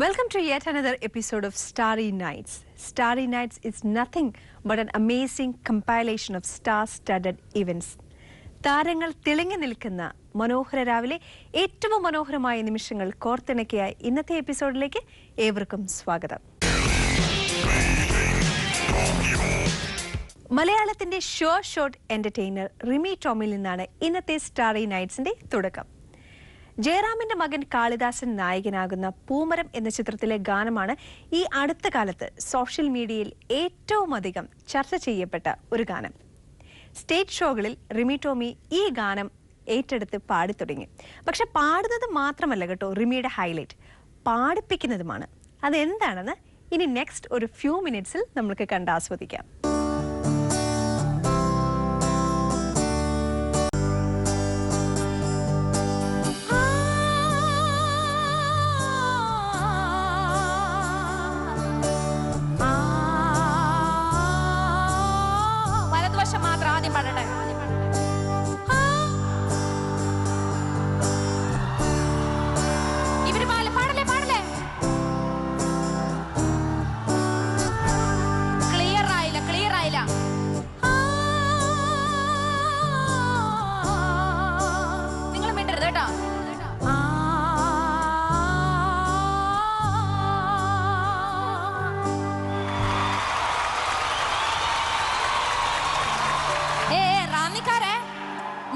Welcome to yet another episode of Starry Nights. Starry Nights is nothing but an amazing compilation of star-studded events. താരങ്ങൾ തിളങ്ങി നിൽക്കുന്ന മനോഹര രാവിലെ ഏറ്റവും മനോഹരമായ നിമിഷങ്ങൾ കോർത്തിണക്കിയ ഇന്നത്തെ എപ്പിസോഡിലേക്ക് ഏവർക്കും സ്വാഗതം. മലയാളത്തിന്റെ ഷോർട്ട് എന്റർടൈനർ റിമി ടോമിൽ നിന്നാണ് ഇന്നത്തെ സ്റ്റാറി നൈറ്റ്സിന്റെ തുടക്കം. ജയറാമിന്റെ മകൻ കാളിദാസൻ നായകനാകുന്ന പൂമരം എന്ന ചിത്രത്തിലെ ഗാനമാണ് ഈ അടുത്ത കാലത്ത് സോഷ്യൽ മീഡിയയിൽ ഏറ്റവും അധികം ചർച്ച ചെയ്യപ്പെട്ട ഒരു ഗാനം. സ്റ്റേജ് ഷോകളിൽ റിമി ടോമി ഈ ഗാനം ഏറ്റെടുത്ത് പാടി തുടങ്ങി. പക്ഷെ പാടുന്നത് മാത്രമല്ല കേട്ടോ റിമിയുടെ ഹൈലൈറ്റ്, പാടിപ്പിക്കുന്നതുമാണ്. അതെന്താണെന്ന് ഇനി നെക്സ്റ്റ് ഒരു ഫ്യൂ മിനിറ്റ്സിൽ നമുക്ക് കണ്ടാസ്വദിക്കാം.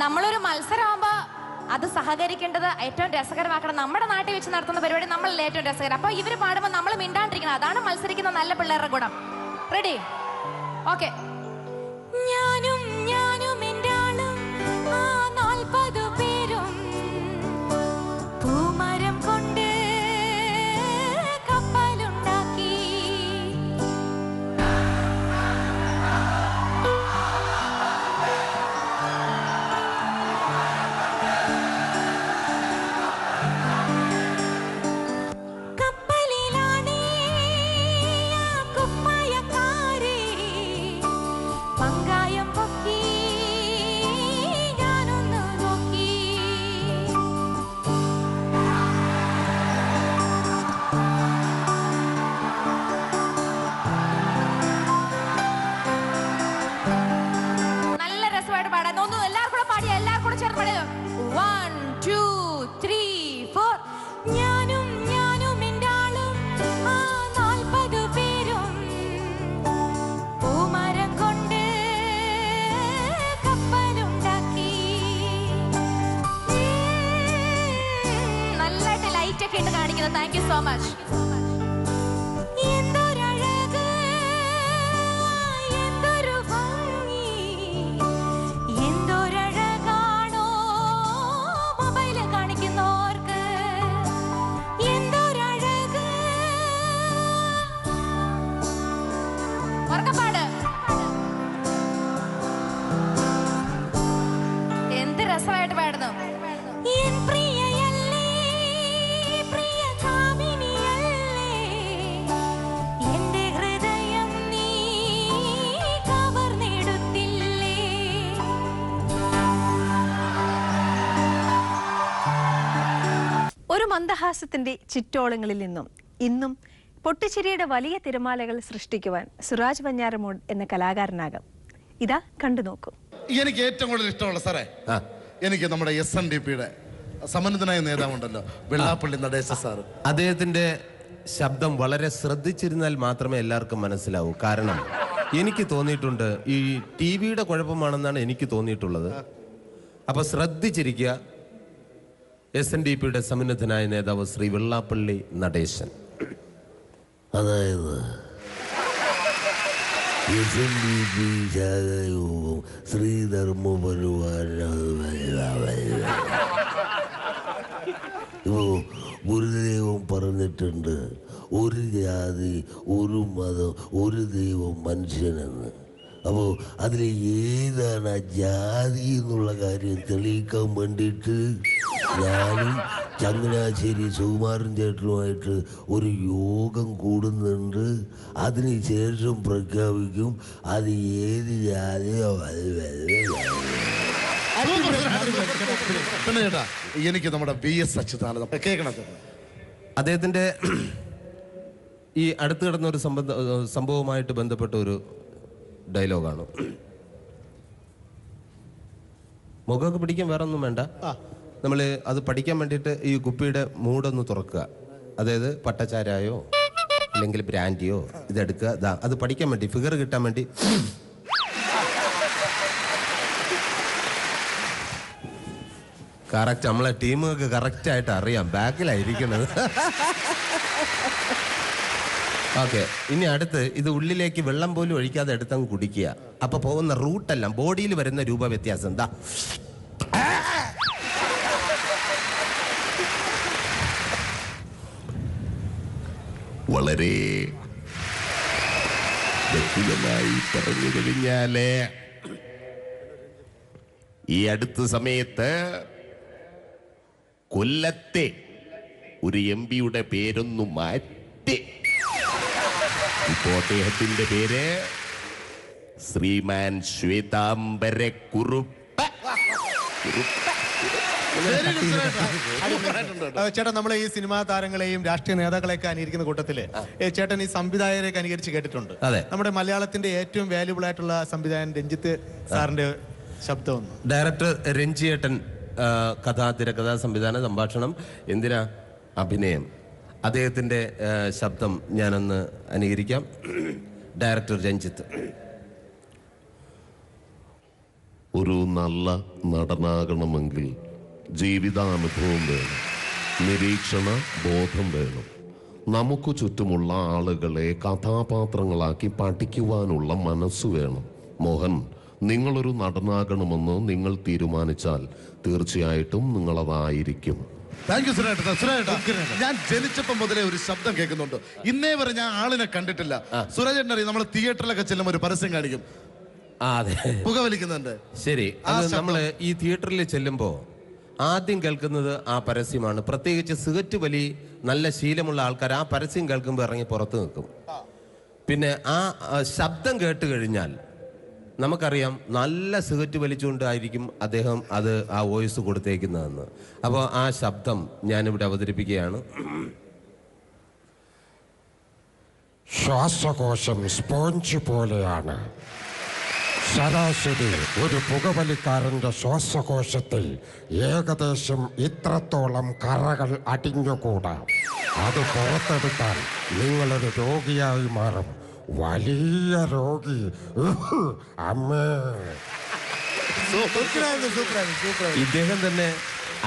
നമ്മളൊരു മത്സരമാകുമ്പോ അത് സഹകരിക്കേണ്ടത് ഏറ്റവും രസകരമാക്കണം. നമ്മുടെ നാട്ടിൽ വെച്ച് നടത്തുന്ന പരിപാടി നമ്മളല്ലേ ഏറ്റവും രസകരം. അപ്പൊ ഇവര് പാടുമ്പോൾ നമ്മൾ മിണ്ടാണ്ടിരിക്കണം. അതാണ് മത്സരിക്കുന്ന നല്ല പിള്ളേരുടെ ഗുണം. റെഡി? ഓക്കെ. ഞാനും ഞാനും എൻ്റെ ആളും 40 പേരും പൂമരം കൊണ്ട് കപ്പലുണ്ടാക്കി. Thank you so much. എന്ത് രസമായിട്ട് പാടുന്നു. ഒരു മന്ദഹാസത്തിന്റെ ചിറ്റോളങ്ങളിൽ നിന്നും ഇന്നും പൊട്ടിച്ചിരിയുടെ വലിയ തിരമാലകൾ സൃഷ്ടിക്കുവാൻ സുരാജ് വഞ്ഞാറമൂട് എന്ന കലാകാരനാകും. ഇതാ കണ്ടു നോക്കൂ. എനിക്ക് ഏറ്റവും കൂടുതൽ ഇഷ്ടമുള്ള സാറേ, എനിക്ക് നമ്മുടെ SNDPയുടെ സമന്വിതനായ നേതാവുണ്ടല്ലോ, വെള്ളാപ്പള്ളി നടേശ സാറ്. അദ്ദേഹത്തിന്റെ ശബ്ദം വളരെ ശ്രദ്ധിച്ചിരുന്നാൽ മാത്രമേ എല്ലാവർക്കും മനസ്സിലാവൂ. കാരണം എനിക്ക് തോന്നിയിട്ടുണ്ട് ഈ TV-യുടെ കുഴപ്പമാണെന്നാണ് എനിക്ക് തോന്നിയിട്ടുള്ളത്. അപ്പൊ ശ്രദ്ധിച്ചിരിക്കുക. SNDPയുടെ സമന്വിതനായ നേതാവ് ശ്രീ വെള്ളാപ്പള്ളി നടേശൻ. അതായത് SNDP ശാഖയോഗം ശ്രീധർമ്മപരിവാര ഗുരുദേവൻ പറഞ്ഞിട്ടുണ്ട്, ഒരു ജാതി, ഒരു മതം, ഒരു ദൈവം, മനുഷ്യനെന്ന്. അപ്പോൾ അതിൽ ഏതാണ് ആ ജാതി എന്നുള്ള കാര്യം തെളിയിക്കാൻ വേണ്ടിയിട്ട് ഞാനും ചങ്ങനാശ്ശേരി സുകുമാരൻ ചേട്ടനുമായിട്ട് ഒരു യോഗം കൂടുന്നുണ്ട്. അതിനുശേഷം പ്രഖ്യാപിക്കും അത് ഏത് ജാതിയോ. പിന്നെ ചേട്ടാ, എനിക്ക് നമ്മുടെ VS അച്യുതാനന്ദൻ കേൾക്കണത്. അദ്ദേഹത്തിന്റെ ഈ അടുത്ത് കിടന്ന ഒരു സംഭവമായിട്ട് ബന്ധപ്പെട്ട ഒരു ഡയലോഗാണ്. മുഖമൊക്കെ പിടിക്കാൻ വേറെ ഒന്നും വേണ്ട. നമ്മൾ അത് പഠിക്കാൻ വേണ്ടിയിട്ട് ഈ കുപ്പിയുടെ മൂടൊന്ന് തുറക്കുക. അതായത് പട്ടച്ചാരായോ അല്ലെങ്കിൽ ബ്രാൻഡിയോ ഇതെടുക്കുക. അത് പഠിക്കാൻ വേണ്ടി, ഫിഗർ കിട്ടാൻ വേണ്ടി. കറക്റ്റ്, നമ്മളെ ടീമുകൾക്ക് കറക്റ്റായിട്ട് അറിയാം ബാക്കിലായിരിക്കുന്നത്. ഓക്കെ, ഇനി അടുത്ത് ഇത് ഉള്ളിലേക്ക് വെള്ളം പോലും ഒഴിക്കാതെ എടുത്തങ്ങ് കുടിക്കുക. അപ്പൊ പോകുന്ന റൂട്ടെല്ലാം ബോഡിയിൽ വരുന്ന രൂപ വ്യത്യാസം എന്താ? വളരെ വ്യക്തിഗതമായി പറഞ്ഞു കഴിഞ്ഞാല് ഈ അടുത്ത സമയത്ത് കൊല്ലത്തെ ഒരു MP-യുടെ പേരൊന്നു മാറ്റി. ഇപ്പോ അദ്ദേഹത്തിന്റെ പേര് ശ്രീമാൻ ശ്വേതാംബരക്കുറുപ്പ്. ചേട്ടൻ നമ്മളെ ഈ സിനിമാ താരങ്ങളെയും രാഷ്ട്രീയ നേതാക്കളെയൊക്കെ അനുകരിക്കുന്ന കൂട്ടത്തില് ചേട്ടൻ ഈ സംവിധായകരെയൊക്കെ അനുകരിച്ച് കേട്ടിട്ടുണ്ട്. നമ്മുടെ മലയാളത്തിന്റെ ഏറ്റവും വാല്യുബിൾ ആയിട്ടുള്ള സംവിധായകൻ രഞ്ജിത്ത് സാറിന്റെ ശബ്ദം. ഡയറക്ടർ രഞ്ജിയേട്ടൻ, കഥാ, തിരക്കഥാ, സംവിധാന, സംഭാഷണം, എന്തിനാ അഭിനയം. അദ്ദേഹത്തിന്റെ ശബ്ദം ഞാനൊന്ന് അനുകരിക്കാം. ഡയറക്ടർ രഞ്ജിത്ത്. ഒരു നല്ല നടനാകണമെങ്കിൽ ജീവിതാനുഭവം വേണം, നിരീക്ഷണ ബോധം വേണം. നമുക്ക് ചുറ്റുമുള്ള ആളുകളെ കഥാപാത്രങ്ങളാക്കി പഠിക്കുവാനുള്ള മനസ്സ് വേണം. മോഹൻ, നിങ്ങളൊരു നടനാകണമെന്ന് നിങ്ങൾ തീരുമാനിച്ചാൽ തീർച്ചയായിട്ടും നിങ്ങളതായിരിക്കും. Thank you സുരേട്ട. ഞാൻ ജനിച്ചപ്പോൾ മുതലേ ഒരു ശബ്ദം കേൾക്കുന്നുണ്ട്. ഇന്നേ വരെ ഞാൻ ആളിനെ കണ്ടിട്ടില്ല. സുരേട്ടൻ അറിയാം, നമ്മൾ തിയേറ്ററിലൊക്കെ ചെല്ലുമ്പോൾ ഒരു പരസ്യം കാണിക്കും, പുകവലിക്കുന്നുണ്ട്. ശരി, അത് നമ്മൾ ഈ തിയേറ്ററിൽ ചെല്ലുമ്പോൾ ആദ്യം കേൾക്കുന്നത് ആ പരസ്യമാണ്. പ്രത്യേകിച്ച് സിഗരറ്റ് വലി നല്ല ശീലമുള്ള ആൾക്കാർ ആ പരസ്യം കേൾക്കുമ്പോൾ ഇറങ്ങി പുറത്ത് നിൽക്കും. പിന്നെ ആ ശബ്ദം കേട്ട് കഴിഞ്ഞാൽ നമുക്കറിയാം നല്ല സിഗരറ്റ് വലിച്ചുകൊണ്ടായിരിക്കും അദ്ദേഹം അത് ആ വോയിസ് കൊടുത്തേക്കുന്നതെന്ന്. അപ്പോൾ ആ ശബ്ദം ഞാനിവിടെ അവതരിപ്പിക്കുകയാണ്. ശ്വാസകോശം സ്പോഞ്ച് പോലെയാണ്. ശരാശരി ഒരു പുകവലിക്കാരൻ്റെ ശ്വാസകോശത്തിൽ ഏകദേശം ഇത്രത്തോളം കറകൾ അടിഞ്ഞുകൂടാ. അത് പുറത്തെടുത്താൽ നിങ്ങളൊരു രോഗിയായി മാറും. വലിയ രോഗി. അമ്മേ. ഇദ്ദേഹം തന്നെ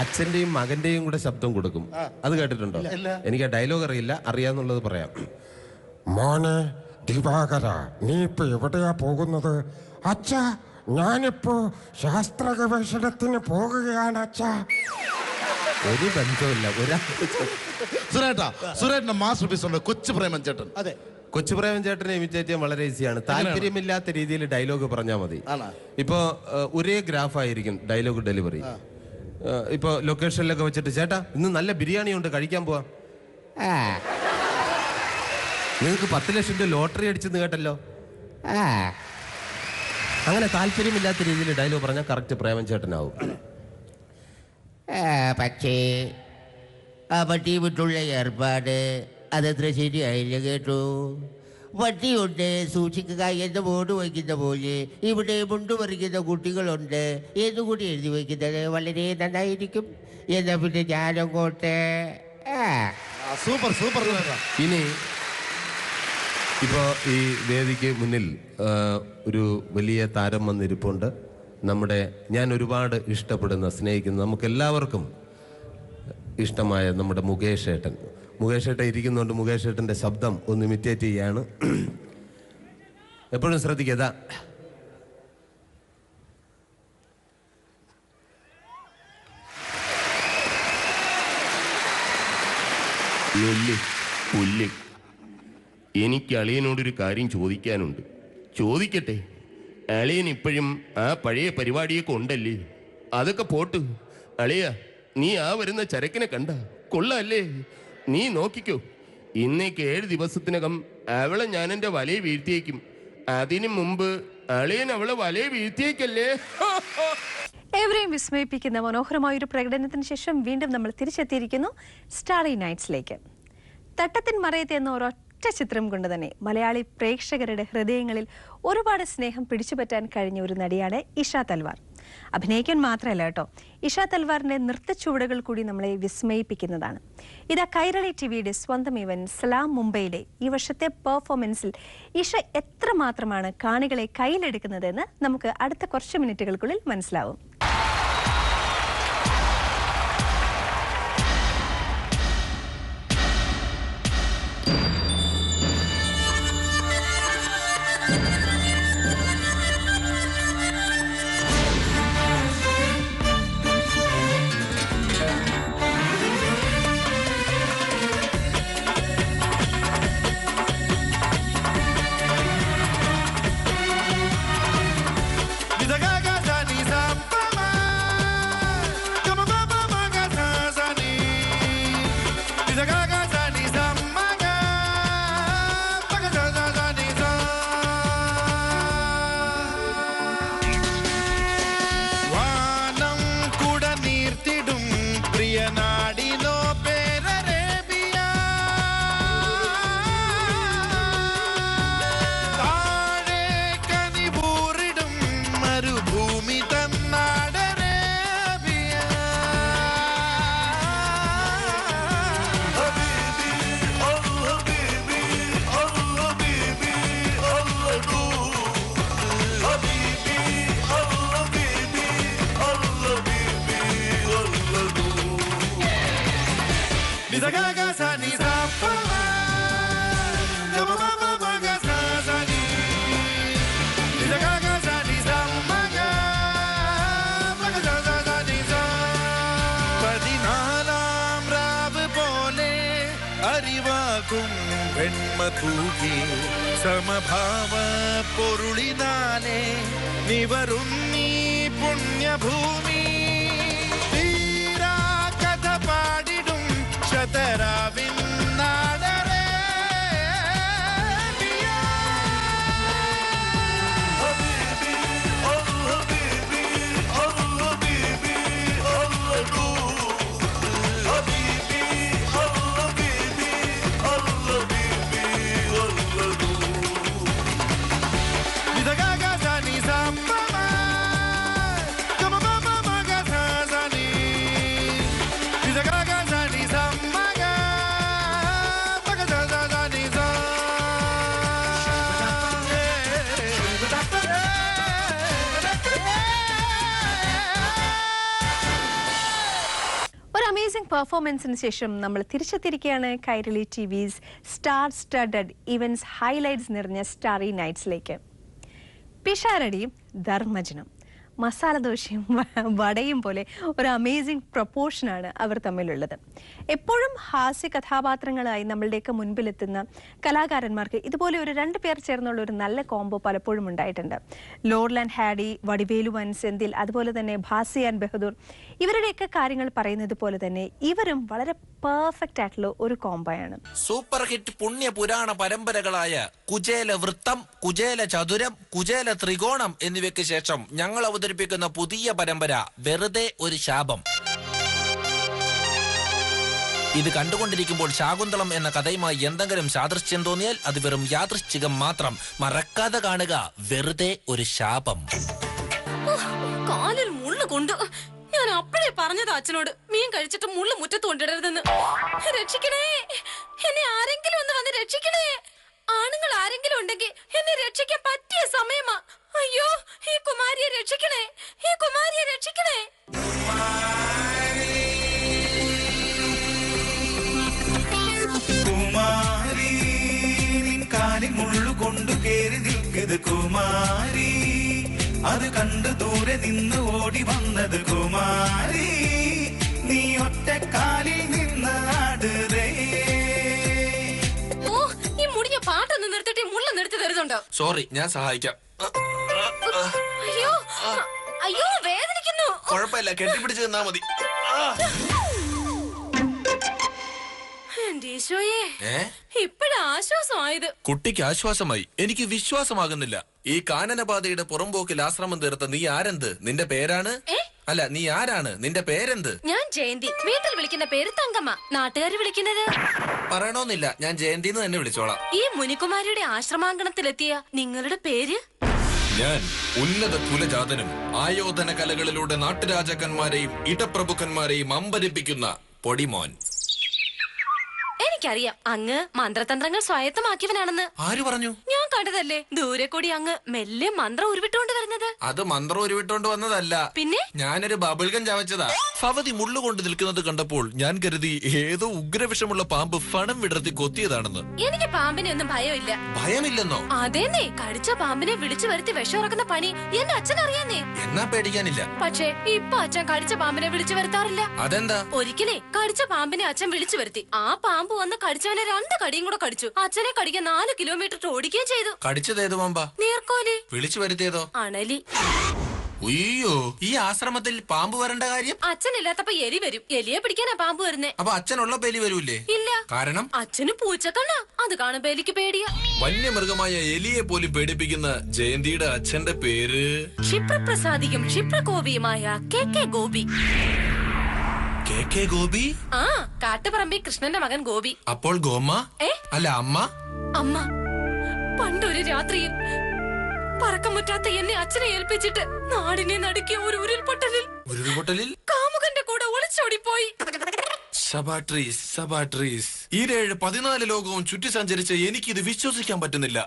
അച്ഛന്റെയും മകന്റെയും കൂടെ ശബ്ദം കൊടുക്കും. അത് കേട്ടിട്ടുണ്ടോ? എനിക്ക് ആ ഡയലോഗ് അറിയില്ല, അറിയാന്നുള്ളത് പറയാം. മോനെ ദിവാകര, നീ ഇപ്പൊ എവിടെയാ പോകുന്നത്? അച്ഛാ, ഞാനിപ്പോ ശാസ്ത്ര ഗവേഷണത്തിന് പോകുകയാണ് അച്ഛാ. ഒരു ബന്ധമില്ല. സുരേട്ടന്റെ മാസ്റ്റർ പീസ് ഉണ്ട് കൊച്ചു പ്രേമൻ ചേട്ടൻ. അതെ, കൊച്ചു പ്രേമൻ ചേട്ടനെ ഇമിറ്റേറ്റ് ചെയ്യാൻ വളരെ ഈസിയാണ്. താല്പര്യമില്ലാത്ത രീതിയിൽ ഡയലോഗ് പറഞ്ഞാൽ മതി. ഇപ്പോ ഒരേ ഗ്രാഫായിരിക്കും ഡയലോഗ് ഡെലിവറി. ഇപ്പൊ ലൊക്കേഷനിലൊക്കെ വെച്ചിട്ട്, ചേട്ടാ ഇന്ന് നല്ല ബിരിയാണി ഉണ്ട്, കഴിക്കാൻ പോവാ. നിങ്ങൾക്ക് 10 ലക്ഷം രൂപ ലോട്ടറി അടിച്ചെന്ന് കേട്ടല്ലോ. അങ്ങനെ താല്പര്യമില്ലാത്ത രീതിയിൽ ഡയലോഗ് പറഞ്ഞാൽ കറക്റ്റ് പ്രേമൻ ചേട്ടനാവും. പക്ഷേ ആ പട്ടി വിട്ടുള്ള ഏർപ്പാട് അതത്ര ശരിയായില്ല കേട്ടോ. പട്ടിയുണ്ട് സൂക്ഷിക്കുക എന്ന് ബോർഡ് വയ്ക്കുന്ന പോലെ ഇവിടെ മുണ്ടു പറിക്കുന്ന കുട്ടികളുണ്ട് എന്നുകൂടി എഴുതി വയ്ക്കുന്നത് വളരെ നന്നായിരിക്കും. എന്നാ പിന്നെ ഞാനങ്ങോട്ട്. Super super. ഇനി ഇപ്പോൾ ഈ വേദിക്ക് മുന്നിൽ ഒരു വലിയ താരം വന്നിരിപ്പുണ്ട്. ഞാൻ ഒരുപാട് ഇഷ്ടപ്പെടുന്ന, സ്നേഹിക്കുന്ന, നമുക്കെല്ലാവർക്കും ഇഷ്ടമായ നമ്മുടെ മുകേഷ് ഏട്ടൻ. മുകേഷ് ഏട്ടൻ ഇരിക്കുന്നുണ്ട്. മുകേഷ് ഏട്ടൻ്റെ ശബ്ദം ഒന്ന് ഇമിറ്റേറ്റ് ചെയ്യാണ്. എപ്പോഴും ശ്രദ്ധിക്കുക. എനിക്ക് അളിയനോടൊരു കാര്യം ചോദിക്കാനുണ്ട്. ചോദിക്കട്ടെ? അളിയൻ ഇപ്പോഴും ആ പഴയ പരിപാടിയൊക്കെ ഉണ്ടല്ലേ? അതൊക്കെ പോട്ട്. അളിയ, നീ ആ വരുന്ന ചരക്കിനെ കണ്ട കൊള്ളല്ലേ? നീ നോക്കിക്കോ, ഇന്നേക്ക് 7 ദിവസത്തിനകം അവളെ ഞാൻ എൻ്റെ വലയെ വീഴ്ത്തിയേക്കും. അതിനു മുമ്പ് അളിയൻ അവളെ വലയെ വീഴ്ത്തിയേക്കല്ലേ? ഏവരെയും വിസ്മയിപ്പിക്കുന്ന മനോഹരമായ ഒരു പ്രകടനത്തിന് ശേഷം വീണ്ടും നമ്മൾ തിരിച്ചെത്തിയിരിക്കുന്നു സ്റ്റാറി നൈറ്റ്സിലേക്ക്. തട്ടത്തിൻ മറയത്ത് എന്ന ഒരൊറ്റ ഒരൊറ്റ ചിത്രം കൊണ്ട് തന്നെ മലയാളി പ്രേക്ഷകരുടെ ഹൃദയങ്ങളിൽ ഒരുപാട് സ്നേഹം പിടിച്ചുപറ്റാൻ കഴിഞ്ഞ ഒരു നടിയാണ് ഇഷ തൽവാർ. അഭിനയിക്കാൻ മാത്രമല്ല കേട്ടോ, ഇഷ തൽവാറിന്റെ നൃത്തച്ചുവടുകൾ കൂടി നമ്മളെ വിസ്മയിപ്പിക്കുന്നതാണ്. ഇതാ കൈരളി ടിവിയുടെ സ്വന്തം ഇവന്റ് സലാം മുംബൈയിലെ ഈ വർഷത്തെ പെർഫോമൻസിൽ ഇഷ എത്രമാത്രമാണ് കാണികളെ കയ്യിലെടുക്കുന്നതെന്ന് നമുക്ക് അടുത്ത കുറച്ച് മിനിറ്റുകൾക്കുള്ളിൽ മനസ്സിലാവും. സമഭാവ പൊരുളിനാലെ നിവരുന്നീ പുണ്യഭൂമി തീരാ കഥ പാടിടും ശതരാവിൻ നാടരേ പെർഫോമൻസിന് ശേഷം നമ്മൾ തിരിച്ചെത്തിയിരിക്കുകയാണ് Kairali TV's star studded events highlights നിറഞ്ഞ സ്റ്റാറി നൈറ്റ്സിലേക്ക്. പിഷാരടിയും ധർമ്മജനും മസാല ദോശയും വടയും പോലെ ഒരു അമേസിംഗ് പ്രൊപ്പോർഷനാണ് അവർ തമ്മിലുള്ളത്. എപ്പോഴും ഹാസ്യ കഥാപാത്രങ്ങളായി നമ്മളുടെയൊക്കെ മുൻപിലെത്തുന്ന കലാകാരന്മാർക്ക് ഇതുപോലെ ഒരു 2 പേർ ചേർന്നുള്ള ഒരു നല്ല കോംബോ പലപ്പോഴും ഉണ്ടായിട്ടുണ്ട്. ലോറൽ ആൻഡ് ഹാഡി, വടിവേലു വൻ സെന്തിൽ, അതുപോലെ തന്നെ ഭാസി ആൻഡ് ബഹദൂർ, ഇവരുടെയൊക്കെ കാര്യങ്ങൾ പറയുന്നത് പോലെ തന്നെ ഇവരും വളരെ പെർഫെക്റ്റ് ആയിട്ടുള്ള ഒരു കോംബോയാണ്. സൂപ്പർ ഹിറ്റ് പുണ്യ പുരാണ പരമ്പരകളായ കുചേല വൃത്തം, കുചേല ചതുരം, കുചേല ത്രികോണം എന്നിവയ്ക്ക് ശേഷം ഞങ്ങൾ അവതരിപ്പിക്കുന്ന പുതിയ പരമ്പര വെറുതെ ഒരു ശാപം. ഇത് കണ്ടുകൊണ്ടിരിക്കുമ്പോൾ ശാകുന്തളം എന്ന കഥയുമായി എന്തെങ്കിലും സാദൃശ്യം തോന്നിയാൽ അത് വെറും യാദൃശ്ചികം മാത്രം. മറക്കാതെ കാണുക വെറുതെ ഒരു ശാപം. കാലിൽ മുള്ളു കൊണ്ട് ഞാൻ അപ്പോഴേ പറഞ്ഞത് അച്ഛനോട് മീൻ കഴിച്ചിട്ട് മുള്ളു മുറ്റത്ത് കൊണ്ടിടരുതെന്ന്. രക്ഷിക്കണേ, എന്നെ ആരെങ്കിലും ഒന്ന് വന്ന് രക്ഷിക്കണേ. ആണുങ്ങൾ ആരെങ്കിലും ഉണ്ടെങ്കിൽ എന്നെ രക്ഷിക്കാൻ പറ്റിയ സമയമാ. അയ്യോ, ഈ കുമാരിയെ രക്ഷിക്കണേ, ഈ കുമാരിയെ രക്ഷിക്കണേ. കുമാരി കാലിൽ മുള്ളു കൊണ്ടു കേറി നിൽക്കത് കുമാരി, അത് കണ്ട് ദൂരെ നിന്ന് ഓടി വന്നത് കുമാരി, നീ ഒറ്റ കാലിൽ നിന്ന് ആടുതേ. ഓ, ഈ മുടിഞ്ഞ പാട്ടൊന്ന് നിർത്തിട്ട് മുള്ള നിർത്തി തരുന്നുണ്ടോ? സോറി, ഞാൻ സഹായിക്കാം. അയ്യോ അയ്യോ, വേദനിക്കുന്നു. കുഴപ്പമില്ല, കെട്ടിപ്പിടിച്ച് നിന്നാ മതി. എന്റെ ഈശോയെ, ഇപ്പഴാ ആശ്വാസമായത്. കുട്ടിക്ക് ആശ്വാസമായി, എനിക്ക് വിശ്വാസമാകുന്നില്ല. ഈ കാനനപാതയുടെ പുറംപോക്കിൽ ആശ്രമം തീർത്ത നീ ആരെന്ത്? നിന്റെ പേരാണ്? അല്ല, നീ ആരാണ്? നിന്റെ പേരെന്ത്? ഞാൻ ജയന്തി. വീട്ടിൽ വിളിക്കുന്ന പേര് തങ്കമ്മ, നാട്ടുകാർ വിളിക്കുന്നത് പറയണമെന്നില്ല, ഞാൻ ജയന്തിന്ന് തന്നെ വിളിച്ചോളാം. ഈ മുനികുമാരിയുടെ ആശ്രമാങ്കണത്തിലെത്തിയ നിങ്ങളുടെ പേര്? ഞാൻ ഉന്നത കുലജാതനും ആയോധന കലകളിലൂടെ നാട്ടുരാജാക്കന്മാരെയും ഇടപ്രഭുക്കന്മാരെയും അമ്പരിപ്പിക്കുന്ന പൊടിമോൻ. എനിക്കറിയാം, അങ്ങ് മന്ത്രതന്ത്രങ്ങൾ സ്വായത്തമാക്കിയവനാണെന്ന്. ആര് പറഞ്ഞു? ഞാൻ കണ്ടതല്ലേ, ദൂരെ കൂടി അങ്ങ് മെല്ലെ മന്ത്രം ഉരുവിട്ടുകൊണ്ട് വരുന്നത്. അത് മന്ത്രം ഉരുവിട്ടോണ്ട് വന്നതല്ല, പിന്നെ ഞാനൊരു ബബിൾഗം ചവച്ചതാ. ഭവതി മുള്ളുകൊണ്ട് നിൽക്കുന്നത് കണ്ടപ്പോൾ ഞാൻ കരുതി ഏതോ ഉഗ്രവിഷമുള്ള പാമ്പ് ഫണം വിടർത്തി കൊത്തിയതാണെന്ന്. എനിക്ക് പാമ്പിനെ ഒന്നും ഭയമില്ല. ഭയമില്ലെന്നോ? അതേന്നേ, കടിച്ച പാമ്പിനെ വിളിച്ചു വരുത്തി വിഷമിറക്കുന്ന പണി എന്റെ അച്ഛൻ അറിയാന്നേ. എന്നാ പേടിക്കാനില്ല. പക്ഷേ ഇപ്പൊ അച്ഛൻ കടിച്ച പാമ്പിനെ വിളിച്ചു വരുത്താറില്ല. അതെന്താ? ഒരിക്കലേ കടിച്ച പാമ്പിനെ അച്ഛൻ വിളിച്ചു വരുത്തി. ആ പാമ്പ് വന്ന് കടിച്ചവനെ 2 കടിയും കൂടെ കടിച്ചു. അച്ഛനെ കടിക്കാൻ 4 കിലോമീറ്റർ ഓടിക്കുകയും ചെയ്തു. കടിച്ചതേത് പാമ്പാ? നീർക്കോലി. വിളിച്ചു വരുത്തിയതോ? അണലി. അയ്യോ, ഈ ആശ്രമത്തിൽ പാമ്പ് വരേണ്ട കാര്യം? അച്ഛനില്ലാത്തപ്പോ എലി വരും. എലിയെ പിടിക്കാനാ പാമ്പ് വരുന്നേ. അപ്പൊ അച്ഛനുള്ള എലി വരൂലേ? ഇല്ല. കാരണം അച്ഛന് പൂച്ചക്കണ്ണ, അത് കാണുമ്പോ എലിക്ക് പേടിയാ. വന്യമൃഗമായ എലിയെ പോലും പേടിപ്പിക്കുന്ന ജയന്തിയുടെ അച്ഛന്റെ പേര് ക്ഷിപ്രപ്രസാദിയും ക്ഷിപ്രകോപിയുമായ കെ ഗോപി. കെ ഗോപി? ആ, കാട്ടുപറമ്പി കൃഷ്ണന്റെ മകൻ ഗോപി. അപ്പോൾ ഗോമ? അല്ല, അമ്മ. അമ്മ. പണ്ടൊരു രാത്രിയിൽ പറക്കമുറ്റാത്ത എന്നെ അച്ഛനെ ഏൽപ്പിച്ചിട്ട് നാടിനെ നടുക്കിയ ഒരു ഉരുൾപൊട്ടലിൽ കാമുകന്റെ കൂടെ ഒളിച്ചോടിപ്പോയി. സബാട്രീസ്. ഈ 14 ലോകവും ചുറ്റി സഞ്ചരിച്ച എനിക്കിത് വിശ്വസിക്കാൻ പറ്റുന്നില്ല.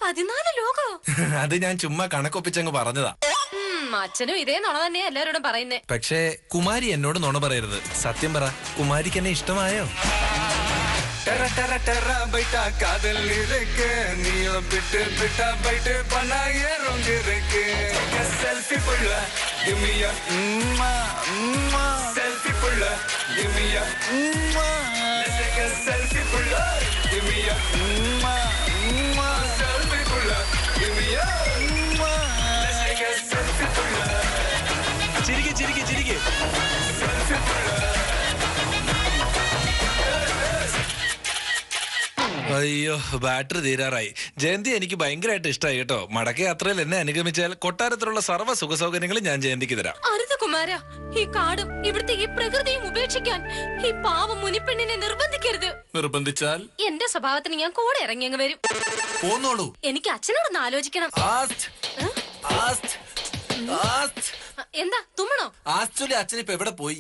14 ലോകോ? അത് ഞാൻ ചുമ്മാ കണക്കൊപ്പിച്ചങ്ങ് പറഞ്ഞതാ. അച്ഛനും ഇതേ നുണ തന്നെയാ എല്ലാവരോടും പറയുന്നേ. പക്ഷേ കുമാരി എന്നോട് നുണ പറയരുത്. സത്യം പറ, കുമാരിക്ക് എന്നെ ഇഷ്ടമായോ? டெர டெர டெர பைட்டா காதல் இருக்கு நீயோ பிட்டு பிட்டா பைட்டு பண்ணா ஏறோங்க இருக்கு செல்ஃபி புள்ள கிமியா செல்ஃபி புள்ள கிமியா செல்ஃபி புள்ள கிமியா செல்ஃபி புள்ள கிமியா செல்ஃபி புள்ள ചിരികെ செல்ஃபி புள்ள. അയ്യോ, ബാറ്ററി തീരാറായി. ജയന്തി എനിക്ക് ഭയങ്കരമായിട്ട് ഇഷ്ടമായി കേട്ടോ. മടക്ക യാത്രയിൽ എന്നെ അനുഗമിച്ചാൽ കൊട്ടാരത്തിലുള്ള സർവ്വ സുഖ സൗകര്യങ്ങളും ഞാൻ ജയന്തിക്ക് തരാം. അരുത് കുമാര, ഈ കാടും ഇവിടുത്തെ ഈ പ്രകൃതിയും ഉപേക്ഷിക്കാൻ ഈ പാവം മുനിപ്പെണ്ണിനെ നിർബന്ധിക്കരുത്. നിർബന്ധിച്ചാൽ എന്റെ സ്വഭാവത്തിന് ഞാൻ കൂടെ ഇറങ്ങി അങ്ങ് വരും. പോന്നോളൂ. എനിക്ക് അച്ഛനോടൊന്ന് ആലോചിക്കണം. എന്താ തുമ്മണോ? ആക്ച്വലി അച്ഛൻ ഇപ്പൊ എവിടെ പോയി?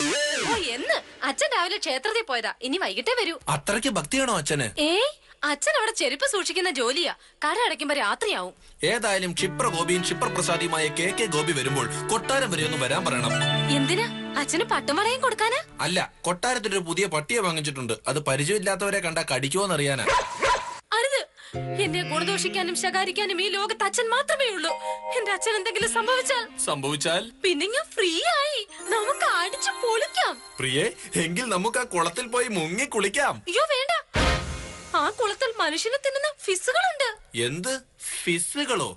ഓ, എന്ന് അച്ഛൻ രാവിലെ ക്ഷേത്രത്തിൽ പോയതാ. ഇനി വൈകിട്ടേ വരൂ. അത്രയ്ക്ക് ഭക്തിയാണോ അച്ഛന്? അച്ഛൻ അവിടെ ചെരുപ്പ് സൂക്ഷിക്കുന്ന ജോലിയാ. കര അടയ്ക്കുമ്പോ രാത്രിയാവും. ഏതായാലും ക്ഷിപ്രഗോപിയും ക്ഷിപ്രപ്രസാദിയുമായ കെ ഗോപി വരുമ്പോൾ കൊട്ടാരം വരെ ഒന്ന് വരാൻ പറയണം. എന്തിനാ? അച്ഛന് പട്ടുമടയും കൊടുക്കാനാ? അല്ല, കൊട്ടാരത്തിലൊരു പുതിയ പട്ടിയെ വാങ്ങിച്ചിട്ടുണ്ട്. അത് പരിചയമില്ലാത്തവരെ കണ്ടാ കടിക്കുവോന്നറിയാനാ. അരുത്. എന്നെ ഗുണദോഷിക്കാനും ശകാരിക്കാനും ഈ ലോകത്ത് അച്ഛൻ മാത്രമേ ഉള്ളൂ. എന്റെ അച്ഛൻ എന്തെങ്കിലും സംഭവിച്ചാൽ പിന്നെ ഞാൻ ഫ്രീ ആയി. നമുക്ക് അടിച്ചു പൊളിക്കാം. പ്രിയേ, എങ്കിൽ നമുക്ക് ആ കുളത്തിൽ പോയി മുങ്ങി കുളിക്കാം. അയ്യോ വേണ്ട, ആ കുളത്തിൽ മനുഷ്യനെ തിന്നുന്ന ഫിസുകളുണ്ട്. എന്ത് ഫിസുകളോ?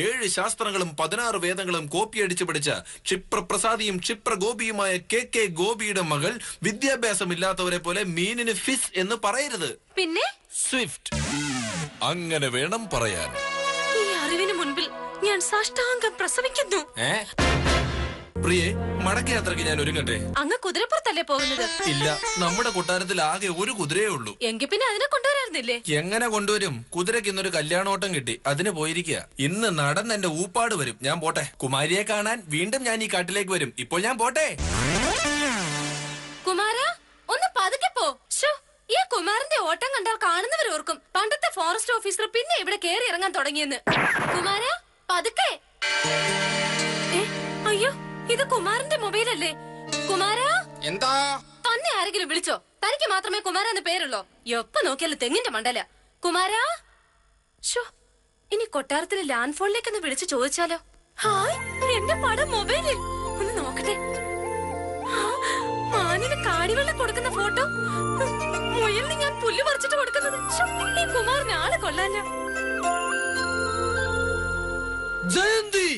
7 ശാസ്ത്രങ്ങളും 16 വേദങ്ങളും കോപ്പിയടിച്ചു പഠിച്ച ക്ഷിപ്രപ്രസാദിയും ക്ഷിപ്രഗോപിയുമായ കെ ഗോപിയുടെ മകൾ വിദ്യാഭ്യാസമില്ലാത്തവരെ പോലെ മീനിന് ഫിസ് എന്ന് പറയരുത്. പിന്നെ സ്വിഫ്റ്റ്. അങ്ങനെ വേണം പറയാൻ. ഈ അറിവിന് മുൻപിൽ ഞാൻ സാഷ്ടാംഗം പ്രസവിക്കുന്നു. പ്രിയേ, മടക്കയാത്രയ്ക്ക് ഞാൻ ഒരുങ്ങട്ടെ. അങ്ങ് കുതിരപ്പുറത്തല്ലേ പോകുന്നത്? ഇല്ല, നമ്മുടെ കൊട്ടാരത്തിൽ ആകെ ഒരു കുതിരയേ ഉള്ളൂ. എങ്കിൽ പിന്നെ അതിനെ കൊണ്ടുവരായിരുന്നില്ലേ? എങ്ങനെ കൊണ്ടുവരും? കുതിരക്ക് ഇന്നൊരു കല്യാണോട്ടം കിട്ടി, അതിന് പോയിരിക്കുക. ഇന്ന് നടന്ന് എന്റെ ഊപ്പാട് വരും. ഞാൻ പോട്ടെ. കുമാരിയെ കാണാൻ വീണ്ടും ഞാൻ ഈ കാട്ടിലേക്ക് വരും. ഇപ്പോൾ ഞാൻ പോട്ടെ. കുമാര, ഒന്ന് പതുക്കെ പോ. ഈ കുമാരന്റെ ഓട്ടം കണ്ടാൽ കാണുന്നവർ ഓർക്കും പണ്ടത്തെ ഫോറസ്റ്റ് ഓഫീസർ പിന്നെ ഇവിടെ കേറി ഇറങ്ങാൻ തുടങ്ങിയെന്ന്. കുമാര, പതുക്കെ. അയ്യോ, ഇത് കുമാരന്റെ മൊബൈൽ അല്ലേ? കുമാര, എന്താ? തന്നെ ആരെങ്കിലും വിളിച്ചോ? തനിക്ക് മാത്രമേ കുമാര എന്ന് പേരുള്ളോ? എപ്പ നോക്കിയാലും തെങ്ങിന്റെ മണ്ടല. കുമാര, ഇനി കൊട്ടാരത്തിലെ ലാൻഡ് ഫോണിലേക്ക് ഒന്ന് വിളിച്ചു ചോദിച്ചാലോ? ഹായ്, എന്റെ പടം മൊബൈലിൽ. ഒന്ന് നോക്കട്ടെ. മാനിന് കാടിവെള്ളം കൊടുക്കുന്ന ഫോട്ടോ, മുയലിന് ഞാൻ പുല്ല് പറിച്ചിട്ട് കൊടുക്കുന്നത്. ഈ കുമാറിന് ആള് കൊള്ളാല്ല. ജയന്തി,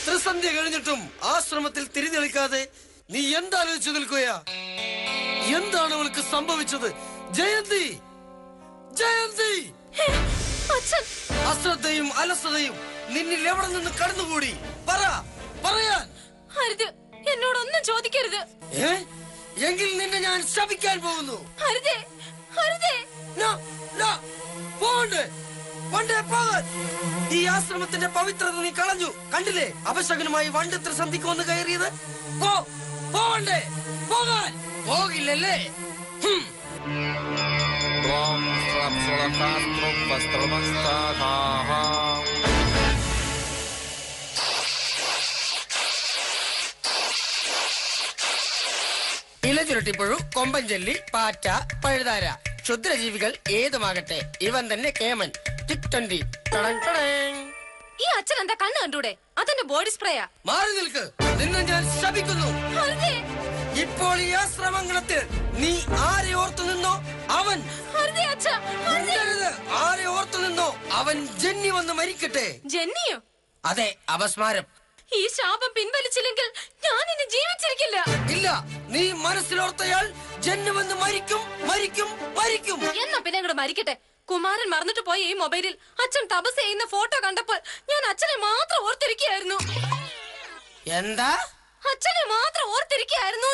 ത്രിസന്ധ്യ കഴിഞ്ഞിട്ടും ആശ്രമത്തിൽ തിരിഞ്ഞെളിക്കാതെ നീ എന്താലോചിച്ചു നിൽക്കുകയാ? എന്താണ് അവൾക്ക് സംഭവിച്ചത്? ജയന്തി, ജയന്തി! അശ്രദ്ധയും അലസതയും നിന്നിൽ എവിടെ നിന്ന് കടന്നുകൂടി? പറയാൻ. അരുത്, എന്നോടൊന്നും ചോദിക്കരുത്. എങ്കിൽ നിന്നെ ഞാൻ ശപിക്കാൻ പോകുന്നു. അരുതേ, അരുതേ. ഈ ആശ്രമത്തിന്റെ പവിത്രത നീ കളഞ്ഞു. കണ്ടില്ലേ, അപശകനുമായി വണ്ട് ത്രിസന്ധിക്ക് വന്ന് കയറിയത്. പോകണ്ടേ? പോകാൻ പോകില്ലല്ലേ? ഇലചുരുട്ടിപ്പുഴു, കൊമ്പൻചെല്ലി, പാറ്റ, പഴുതാര, ക്ഷുദ്രജീവികൾ ഏതുമാകട്ടെ, ഇവൻ തന്നെ കേമൻ. ഈ അച്ഛൻ എന്താ കണ്ണ് കണ്ടൂടെ? അതെന്റെ ബോഡി സ്പ്രേയാ. മാറി നിൽക്ക്, നിന്നെ ഞാൻ ശപിക്കുന്നു. ഇപ്പോൾ ഈ ആശ്രമംഗളത്തിൽ നീ ആരെ ഓർത്തു നിന്നോ അവൻ ആരെ ഓർത്തു നിന്നോ അവൻ ജന്നി വന്ന് മരിക്കട്ടെ. ജന്നിയോ? അതെ, അപസ്മാരം. ഈ ശാപം പിൻവലിച്ചില്ലെങ്കിൽ ഞാൻ ഇനി ജീവിച്ചിരിക്കില്ല. ഇല്ല, നീ മനസ്സിലോർത്തയാൾ ജന്നി വന്ന് മരിക്കും, മരിക്കും, മരിക്കും. എന്നാ പിന്നെ അങ്ങോട്ട് മരിക്കട്ടെ. കുമാരൻ മറന്നിട്ട് പോയ ഈ മൊബൈലിൽ അച്ഛൻ തപസ് ചെയ്യുന്ന ഫോട്ടോ കണ്ടപ്പോൾ ഞാൻ അച്ഛനെ മാത്രം ഓർത്തിരിക്കുകയായിരുന്നു. എന്താ? അച്ഛനെ മാത്രം ഓർത്തിരിക്കുകയായിരുന്നു.